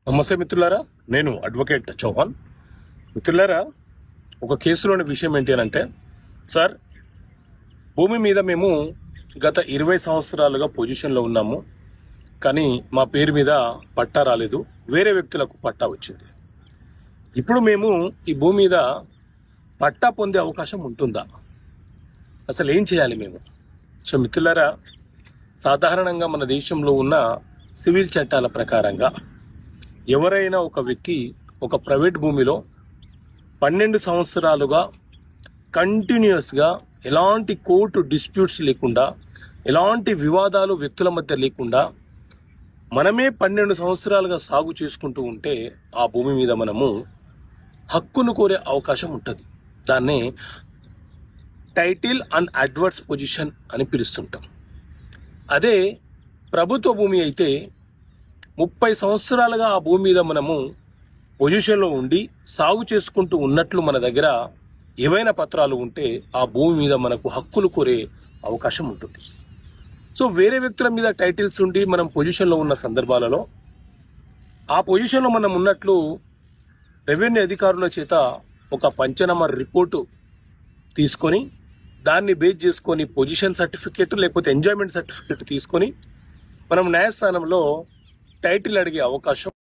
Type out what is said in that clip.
నమస్తే మిత్రులారా, నేను అడ్వకేట్ చౌహాన్. మిత్రులారా, ఒక కేసులోని విషయం ఏంటి అని అంటే, సార్, భూమి మీద మేము గత 20 సంవత్సరాలుగా పొజిషన్లో ఉన్నాము, కానీ మా పేరు మీద పట్టా రాలేదు, వేరే వ్యక్తులకు పట్టా వచ్చింది. ఇప్పుడు మేము ఈ భూమి మీద పట్టా పొందే అవకాశం ఉంటుందా? అసలు ఏం చేయాలి మేము? సో మిత్రులారా, సాధారణంగా మన దేశంలో ఉన్న సివిల్ చట్టాల ప్రకారంగా ఎవరైనా ఒక వ్యక్తి ఒక ప్రైవేట్ భూమిలో 12 సంవత్సరాలుగా కంటిన్యూస్గా ఎలాంటి కోర్టు డిస్ప్యూట్స్ లేకుండా, ఎలాంటి వివాదాలు వ్యక్తుల మధ్య లేకుండా మనమే 12 సంవత్సరాలుగా సాగు చేసుకుంటూ ఉంటే ఆ భూమి మీద మనము హక్కును కోరే అవకాశం ఉంటుంది. దాన్నే టైటిల్ అండ్ అడ్వర్స్ పొజిషన్ అని పిలుస్తుంటాం. అదే ప్రభుత్వ భూమి అయితే 30 సంవత్సరాలుగా ఆ భూమి మీద మనము పొజిషన్లో ఉండి సాగు చేసుకుంటూ ఉన్నట్లు మన దగ్గర ఏవైనా పత్రాలు ఉంటే ఆ భూమి మీద మనకు హక్కులు కోరే అవకాశం ఉంటుంది. సో వేరే వ్యక్తుల మీద టైటిల్స్ ఉండి మనం పొజిషన్లో ఉన్న సందర్భాలలో ఆ పొజిషన్లో మనం ఉన్నట్లు రెవెన్యూ అధికారుల చేత ఒక పంచనామా రిపోర్టు తీసుకొని దాన్ని బేస్ చేసుకొని పొజిషన్ సర్టిఫికేట్ లేకపోతే ఎంజాయ్మెంట్ సర్టిఫికేట్ తీసుకొని మనం న్యాయస్థానంలో టైటిల్ అడిగే అవకాశం